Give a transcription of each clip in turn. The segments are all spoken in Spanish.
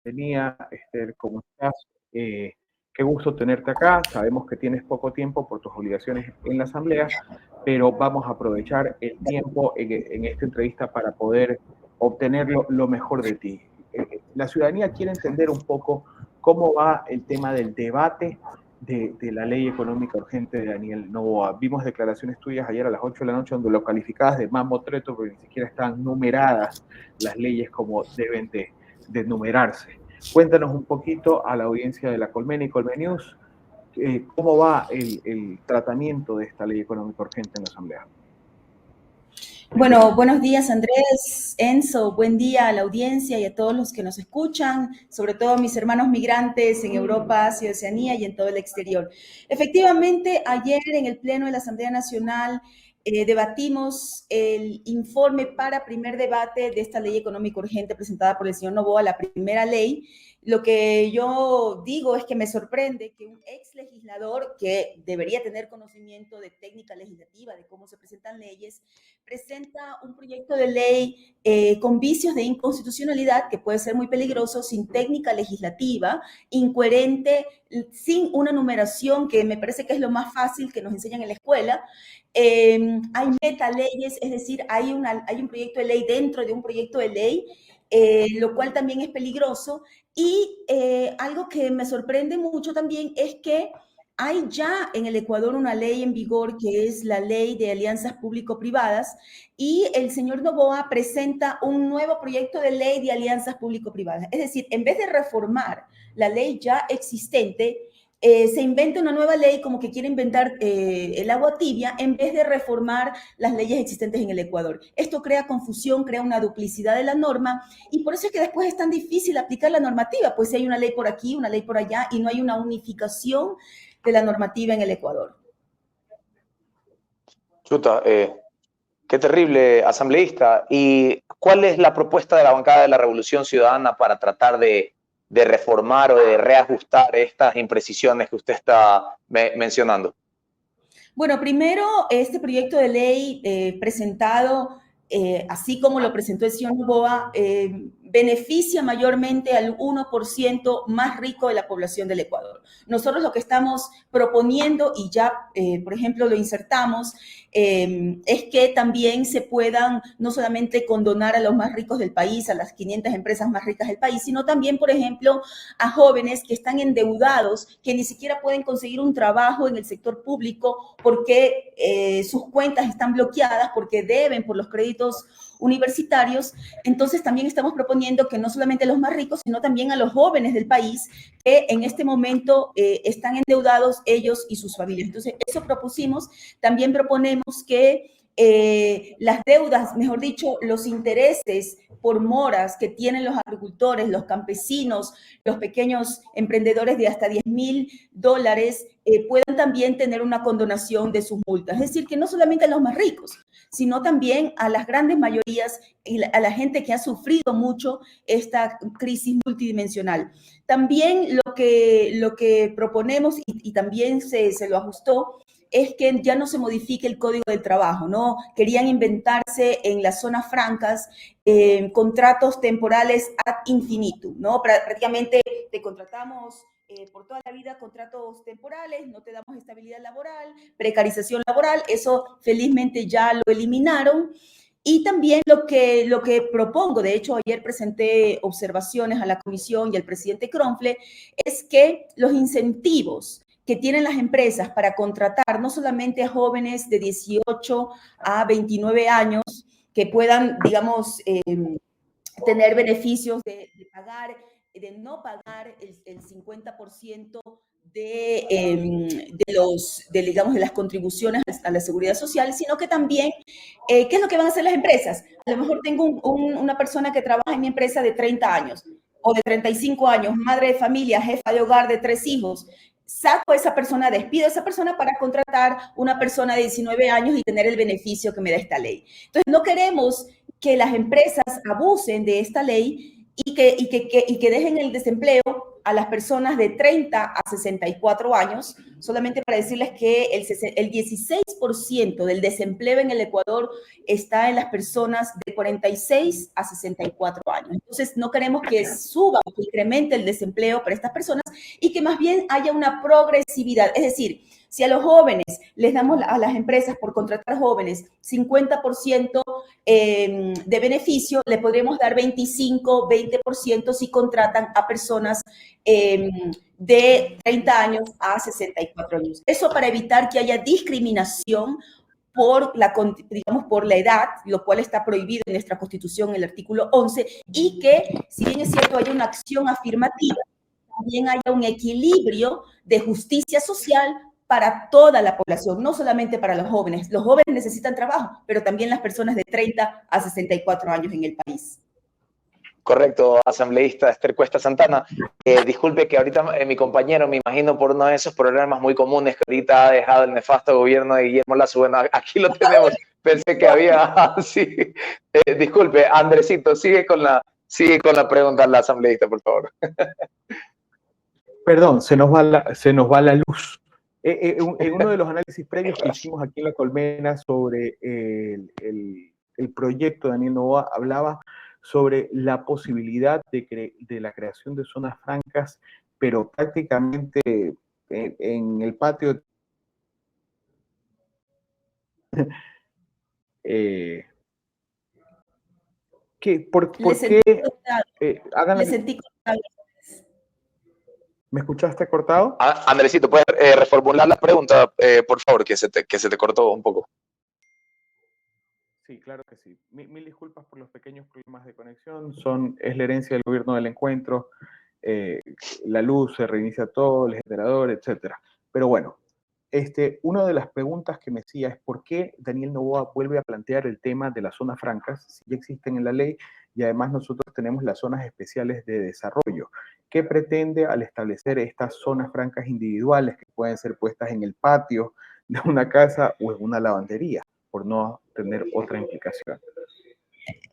Bienvenida, Esther, ¿cómo estás? Qué gusto tenerte acá. Sabemos que tienes poco tiempo por tus obligaciones en la Asamblea, pero vamos a aprovechar el tiempo en esta entrevista para poder obtener lo mejor de ti. La ciudadanía quiere entender un poco cómo va el tema del debate de la ley económica urgente de Daniel Noboa. Vimos declaraciones tuyas ayer a las 8 de la noche donde lo calificabas de mamotreto, porque ni siquiera están numeradas las leyes como deben de numerarse. Cuéntanos un poquito a la audiencia de la Colmena y Colmenews cómo va el tratamiento de esta ley económica urgente en la Asamblea. Bueno, buenos días Andrés, Enzo, buen día a la audiencia y a todos los que nos escuchan, sobre todo a mis hermanos migrantes en Europa, Asia, Oceanía y en todo el exterior. Efectivamente, ayer en el Pleno de la Asamblea Nacional debatimos el informe para primer debate de esta ley económica urgente presentada por el señor Noboa, la primera ley. Lo que yo digo es que me sorprende que un ex legislador que debería tener conocimiento de técnica legislativa, de cómo se presentan leyes, presenta un proyecto de ley con vicios de inconstitucionalidad que puede ser muy peligroso, sin técnica legislativa, incoherente, sin una numeración que me parece que es lo más fácil que nos enseñan en la escuela. Hay metaleyes, es decir, hay un proyecto de ley dentro de un proyecto de ley, lo cual también es peligroso. Y algo que me sorprende mucho también es que hay ya en el Ecuador una ley en vigor que es la ley de alianzas público-privadas y el señor Noboa presenta un nuevo proyecto de ley de alianzas público-privadas. Es decir, en vez de reformar la ley ya existente, se inventa una nueva ley como que quiere inventar el agua tibia en vez de reformar las leyes existentes en el Ecuador. Esto crea confusión, crea una duplicidad de la norma y por eso es que después es tan difícil aplicar la normativa, pues si hay una ley por aquí, una ley por allá y no hay una unificación de la normativa en el Ecuador. Chuta, qué terrible, asambleísta. ¿Y cuál es la propuesta de la bancada de la Revolución Ciudadana para tratar de reformar o de reajustar estas imprecisiones que usted está mencionando? Bueno, primero, este proyecto de ley presentado, así como lo presentó el señor Noboa, beneficia mayormente al 1% más rico de la población del Ecuador. Nosotros lo que estamos proponiendo, y ya, por ejemplo, lo insertamos, es que también se puedan no solamente condonar a los más ricos del país, a las 500 empresas más ricas del país, sino también, por ejemplo, a jóvenes que están endeudados, que ni siquiera pueden conseguir un trabajo en el sector público porque sus cuentas están bloqueadas, porque deben por los créditos universitarios. Entonces también estamos proponiendo que no solamente a los más ricos, sino también a los jóvenes del país que en este momento están endeudados ellos y sus familias. Entonces eso propusimos. También proponemos que las deudas, mejor dicho, los intereses por moras que tienen los agricultores, los campesinos, los pequeños emprendedores de hasta $10,000 puedan también tener una condonación de sus multas. Es decir, que no solamente a los más ricos, sino también a las grandes mayorías y a la gente que ha sufrido mucho esta crisis multidimensional. También lo que proponemos, y también se lo ajustó, es que ya no se modifique el Código del Trabajo, ¿no? Querían inventarse en las zonas francas contratos temporales ad infinitum, ¿no? Prácticamente te contratamos por toda la vida, contratos temporales, no te damos estabilidad laboral, precarización laboral, eso felizmente ya lo eliminaron. Y también lo que propongo, de hecho ayer presenté observaciones a la comisión y al presidente Kronfle, es que los incentivos que tienen las empresas para contratar no solamente a jóvenes de 18 a 29 años que puedan, digamos, tener beneficios de no pagar el 50% digamos, de las contribuciones a la seguridad social, sino que también, ¿qué es lo que van a hacer las empresas? A lo mejor tengo una persona que trabaja en mi empresa de 30 años o de 35 años, madre de familia, jefa de hogar de 3 hijos. Saco a esa persona, despido a esa persona para contratar una persona de 19 años y tener el beneficio que me da esta ley. Entonces, no queremos que las empresas abusen de esta ley y que dejen el desempleo a las personas de 30 a 64 años, solamente para decirles que el 16% del desempleo en el Ecuador está en las personas de 46 a 64 años. Entonces, no queremos que suba o que incremente el desempleo para estas personas y que más bien haya una progresividad. Es decir, si a los jóvenes les damos a las empresas por contratar jóvenes 50% de beneficio, le podremos dar 25, 20% si contratan a personas de 30 años a 64 años. Eso para evitar que haya discriminación por la edad, lo cual está prohibido en nuestra Constitución, en el artículo 11, y que, si bien es cierto, haya una acción afirmativa, también haya un equilibrio de justicia social para toda la población, no solamente para los jóvenes. Los jóvenes necesitan trabajo, pero también las personas de 30 a 64 años en el país. Correcto, asambleísta Esther Cuesta Santana. Disculpe que ahorita mi compañero, me imagino por uno de esos problemas muy comunes que ahorita ha dejado el nefasto gobierno de Guillermo Lasso. Bueno, aquí lo tenemos. Pensé que había... sí. Disculpe, Andresito, sigue con la pregunta a la asambleísta, por favor. Perdón, se nos va la luz. En uno de los análisis previos que hicimos aquí en La Colmena sobre el proyecto de Daniel Noboa, hablaba sobre la posibilidad de la creación de zonas francas, pero prácticamente en el patio. ¿Por qué? Le sentí cortado. ¿Me escuchaste cortado? Andresito, ¿puedes reformular la pregunta, por favor, que se te cortó un poco? Sí, claro que sí. Mil disculpas por los pequeños problemas de conexión. Es la herencia del gobierno del encuentro. La luz, se reinicia todo, el generador, etc. Pero bueno, una de las preguntas que me hacía es por qué Daniel Noboa vuelve a plantear el tema de las zonas francas, si ya existen en la ley, y además nosotros tenemos las zonas especiales de desarrollo. ¿Qué pretende al establecer estas zonas francas individuales que pueden ser puestas en el patio de una casa o en una lavandería, por no tener otra implicación?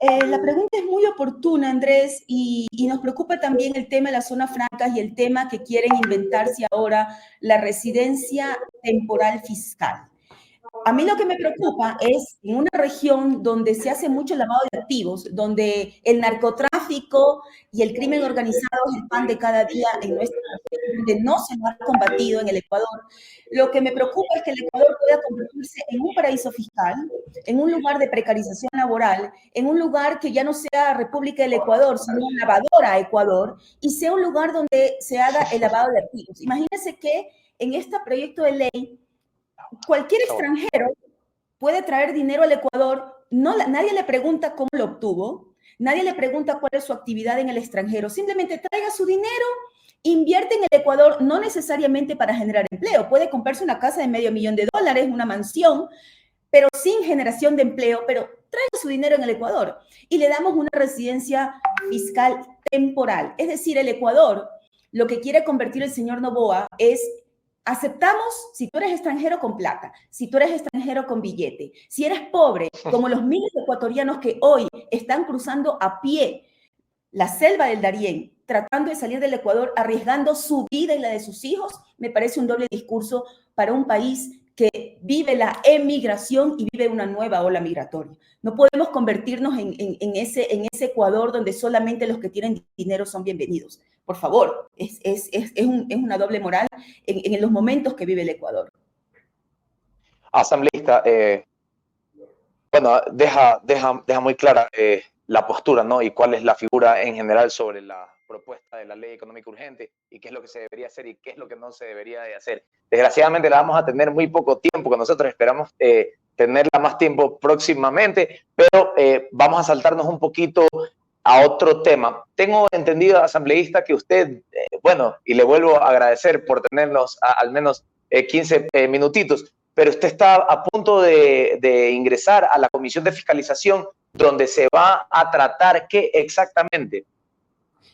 La pregunta es muy oportuna, Andrés, y nos preocupa también el tema de las zonas francas y el tema que quieren inventarse ahora, la residencia temporal fiscal. A mí lo que me preocupa es en una región donde se hace mucho lavado de activos, donde el narcotráfico y el crimen organizado es el pan de cada día en nuestra región, donde no se lo ha combatido en el Ecuador. Lo que me preocupa es que el Ecuador pueda convertirse en un paraíso fiscal, en un lugar de precarización laboral, en un lugar que ya no sea República del Ecuador, sino lavadora Ecuador, y sea un lugar donde se haga el lavado de activos. Imagínense que en este proyecto de ley, cualquier extranjero puede traer dinero al Ecuador, nadie le pregunta cómo lo obtuvo, nadie le pregunta cuál es su actividad en el extranjero, simplemente traiga su dinero, invierte en el Ecuador, no necesariamente para generar empleo, puede comprarse una casa de $500,000, una mansión, pero sin generación de empleo, pero traiga su dinero en el Ecuador y le damos una residencia fiscal temporal. Es decir, el Ecuador, lo que quiere convertir el señor Noboa es: aceptamos si tú eres extranjero con plata, si tú eres extranjero con billete, si eres pobre, como los miles de ecuatorianos que hoy están cruzando a pie la selva del Darién, tratando de salir del Ecuador, arriesgando su vida y la de sus hijos, me parece un doble discurso para un país que vive la emigración y vive una nueva ola migratoria. No podemos convertirnos en ese Ecuador donde solamente los que tienen dinero son bienvenidos. Por favor, es una doble moral en los momentos que vive el Ecuador. Asambleísta, bueno, deja muy clara la postura, ¿no? Y cuál es la figura en general sobre la propuesta de la ley económica urgente y qué es lo que se debería hacer y qué es lo que no se debería de hacer. Desgraciadamente la vamos a tener muy poco tiempo, que nosotros esperamos tenerla más tiempo próximamente, pero vamos a saltarnos un poquito a otro tema. Tengo entendido, asambleísta, que usted, bueno, y le vuelvo a agradecer por tenernos al menos 15 minutitos, pero usted está a punto de ingresar a la Comisión de Fiscalización, donde se va a tratar ¿qué exactamente?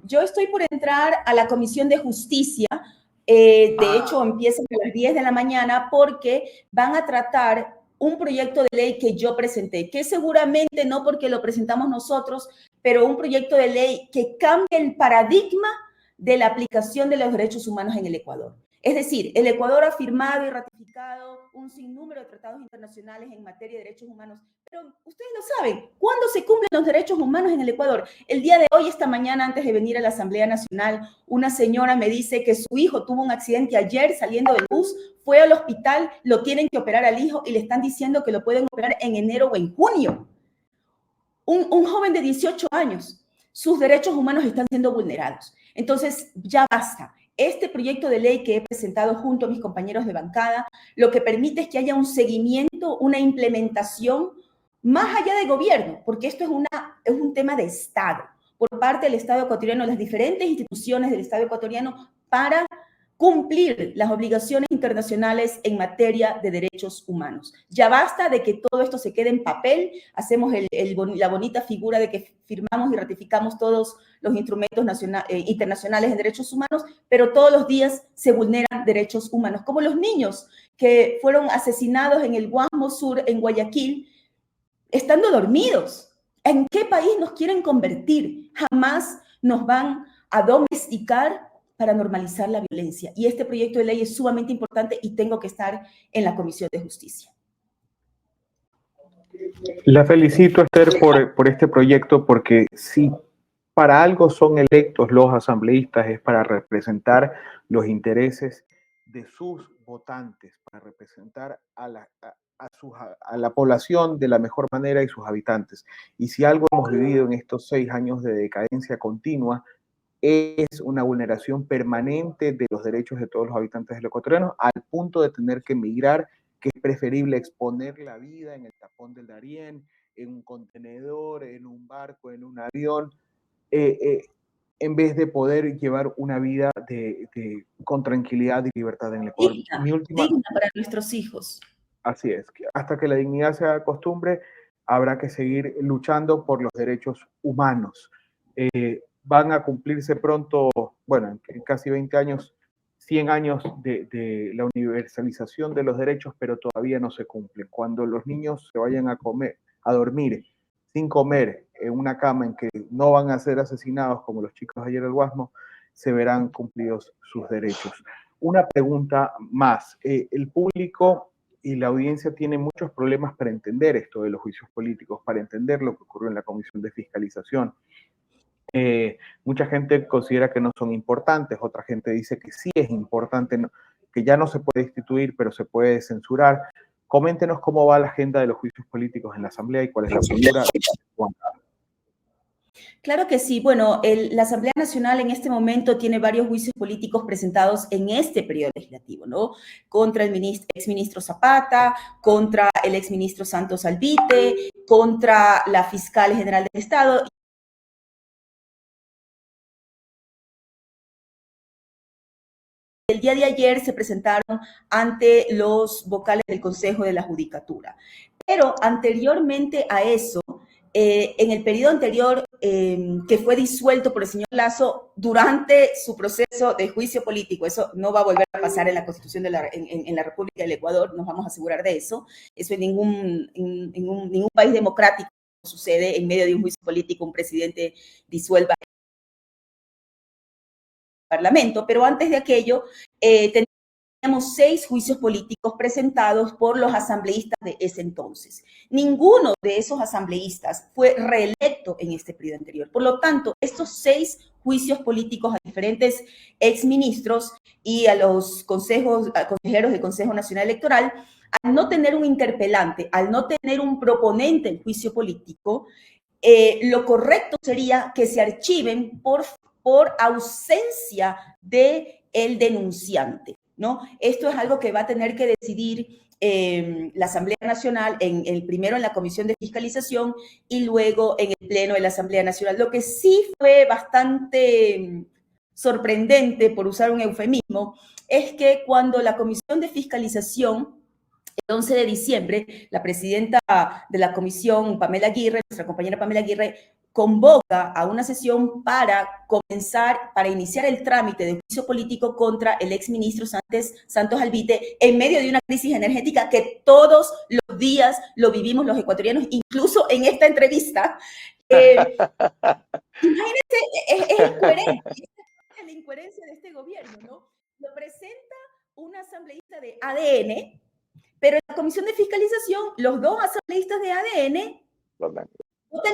Yo estoy por entrar a la Comisión de Justicia. De hecho, empieza a las 10 de la mañana porque van a tratar un proyecto de ley que yo presenté, que seguramente no porque lo presentamos nosotros, pero un proyecto de ley que cambie el paradigma de la aplicación de los derechos humanos en el Ecuador. Es decir, el Ecuador ha firmado y ratificado un sinnúmero de tratados internacionales en materia de derechos humanos, pero ustedes lo saben, ¿cuándo se cumplen los derechos humanos en el Ecuador? El día de hoy, esta mañana, antes de venir a la Asamblea Nacional, una señora me dice que su hijo tuvo un accidente ayer saliendo del bus, fue al hospital, lo tienen que operar al hijo y le están diciendo que lo pueden operar en enero o en junio. Un joven de 18 años, sus derechos humanos están siendo vulnerados. Entonces, ya basta. Este proyecto de ley que he presentado junto a mis compañeros de bancada, lo que permite es que haya un seguimiento, una implementación más allá de gobierno, porque esto es un tema de Estado, por parte del Estado ecuatoriano, las diferentes instituciones del Estado ecuatoriano para cumplir las obligaciones internacionales en materia de derechos humanos. Ya basta de que todo esto se quede en papel, hacemos la bonita figura de que firmamos y ratificamos todos los instrumentos internacionales en derechos humanos, pero todos los días se vulneran derechos humanos, como los niños que fueron asesinados en el Guasmo Sur, en Guayaquil, estando dormidos. ¿En qué país nos quieren convertir? Jamás nos van a domesticar para normalizar la violencia. Y este proyecto de ley es sumamente importante y tengo que estar en la Comisión de Justicia. La felicito, Esther, por este proyecto, porque si para algo son electos los asambleístas es para representar los intereses de sus votantes, para representar a la población de la mejor manera y sus habitantes. Y si algo hemos vivido en estos 6 años de decadencia continua, es una vulneración permanente de los derechos de todos los habitantes del ecuatoriano, al punto de tener que emigrar, que es preferible exponer la vida en el tapón del Darién, en un contenedor, en un barco, en un avión, en vez de poder llevar una vida con tranquilidad y libertad en el Ecuador. Digna para nuestros hijos. Así es, hasta que la dignidad se haga costumbre, habrá que seguir luchando por los derechos humanos. Van a cumplirse pronto, bueno, en casi 20 años, 100 años de la universalización de los derechos, pero todavía no se cumplen. Cuando los niños se vayan a dormir sin comer en una cama en que no van a ser asesinados como los chicos ayer del Guasmo, se verán cumplidos sus derechos. Una pregunta más. El público y la audiencia tienen muchos problemas para entender esto de los juicios políticos, para entender lo que ocurrió en la Comisión de Fiscalización. Mucha gente considera que no son importantes, otra gente dice que sí es importante, que ya no se puede instituir, pero se puede censurar. Coméntenos cómo va la agenda de los juicios políticos en la Asamblea y cuál es la postura. Claro que sí. Bueno, la Asamblea Nacional en este momento tiene varios juicios políticos presentados en este periodo legislativo, ¿no? Contra el exministro Zapata, contra el exministro Santos Albite, contra la fiscal general del Estado. El día de ayer se presentaron ante los vocales del Consejo de la Judicatura. Pero anteriormente a eso, en el periodo anterior, que fue disuelto por el señor Lasso durante su proceso de juicio político, eso no va a volver a pasar en la Constitución en la República del Ecuador, nos vamos a asegurar de eso. Eso en ningún país democrático sucede en medio de un juicio político, un presidente disuelva Parlamento, pero antes de aquello teníamos 6 juicios políticos presentados por los asambleístas de ese entonces. Ninguno de esos asambleístas fue reelecto en este periodo anterior. Por lo tanto, estos 6 juicios políticos a diferentes exministros y a los consejeros del Consejo Nacional Electoral, al no tener un interpelante, al no tener un proponente en juicio político, lo correcto sería que se archiven por ausencia del denunciante, ¿no? Esto es algo que va a tener que decidir la Asamblea Nacional, primero en la Comisión de Fiscalización y luego en el Pleno de la Asamblea Nacional. Lo que sí fue bastante sorprendente, por usar un eufemismo, es que cuando la Comisión de Fiscalización, el 11 de diciembre, la presidenta de la comisión, Pamela Aguirre, nuestra compañera Pamela Aguirre, convoca a una sesión para iniciar el trámite de juicio político contra el exministro Santos Albite en medio de una crisis energética que todos los días lo vivimos los ecuatorianos, incluso en esta entrevista. Imagínense, es incoherente. incoherencia de este gobierno, ¿no? Lo presenta una asambleísta de ADN, pero en la Comisión de Fiscalización, los dos asambleístas de ADN votan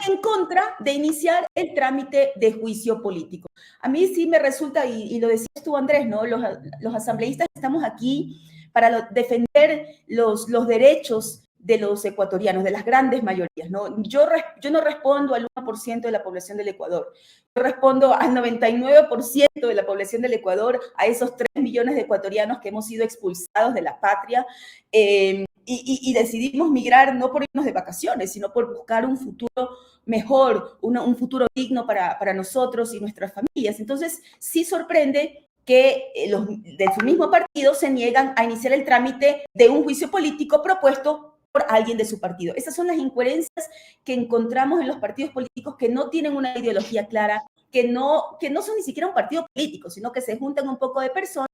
en contra de iniciar el trámite de juicio político. A mí sí me resulta, y lo decías tú, Andrés, ¿no? Los asambleístas estamos aquí para defender los derechos de los ecuatorianos, de las grandes mayorías, ¿no? Yo no respondo al 1% de la población del Ecuador, yo respondo al 99% de la población del Ecuador, a esos 3 millones de ecuatorianos que hemos sido expulsados de la patria, y decidimos migrar no por irnos de vacaciones, sino por buscar un futuro mejor, un futuro digno para nosotros y nuestras familias. Entonces, sí sorprende que los de su mismo partido se niegan a iniciar el trámite de un juicio político propuesto por alguien de su partido. Esas son las incoherencias que encontramos en los partidos políticos que no tienen una ideología clara, que no son ni siquiera un partido político, sino que se juntan un poco de personas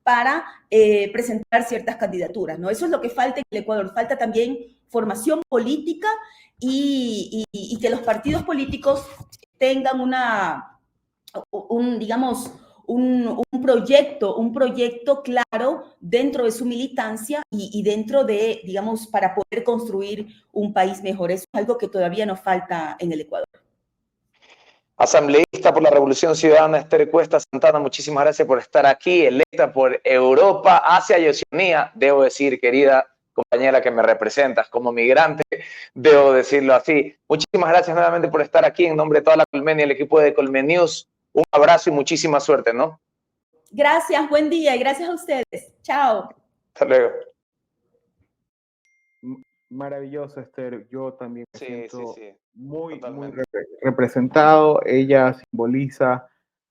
para presentar ciertas candidaturas, ¿no? Eso es lo que falta en el Ecuador. Falta también formación política y que los partidos políticos tengan un proyecto claro dentro de su militancia y dentro de, digamos, para poder construir un país mejor. Eso es algo que todavía nos falta en el Ecuador. Asambleísta por la Revolución Ciudadana, Esther Cuesta Santana, muchísimas gracias por estar aquí, electa por Europa, Asia y Oceanía. Debo decir, querida compañera que me representas como migrante, debo decirlo así. Muchísimas gracias nuevamente por estar aquí en nombre de toda la Colmena y el equipo de Colmenews. Un abrazo y muchísima suerte, ¿no? Gracias, buen día y gracias a ustedes. Chao. Hasta luego. Maravilloso, Esther. Yo también me siento muy Totalmente. representado. Ella simboliza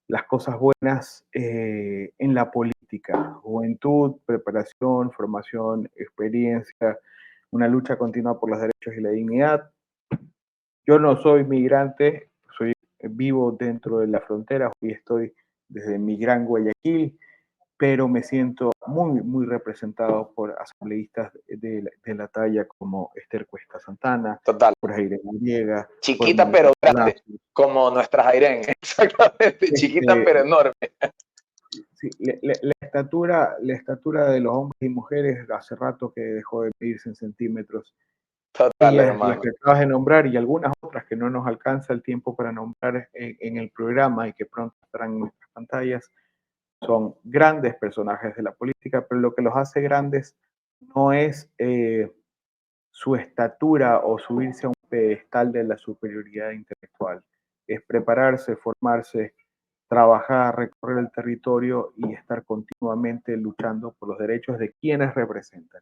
las cosas buenas en la política. Juventud, preparación, formación, experiencia, una lucha continua por los derechos y la dignidad. Yo no soy migrante, soy vivo dentro de la frontera. Hoy estoy desde mi gran Guayaquil, pero me siento muy representado por asambleístas de la talla como Esther Cuesta Santana, Total. por Jairén Noriega. Chiquita pero grande, como nuestra Jairén, exactamente, chiquita pero enorme. Sí, la estatura de los hombres y mujeres hace rato que dejó de medirse en centímetros. Total, Ellas, hermano. las que acabas de nombrar y algunas otras que no nos alcanza el tiempo para nombrar en el programa y que pronto estarán en nuestras pantallas, son grandes personajes de la política, pero lo que los hace grandes no es su estatura o subirse a un pedestal de la superioridad intelectual, es prepararse, formarse, trabajar, recorrer el territorio y estar continuamente luchando por los derechos de quienes representan.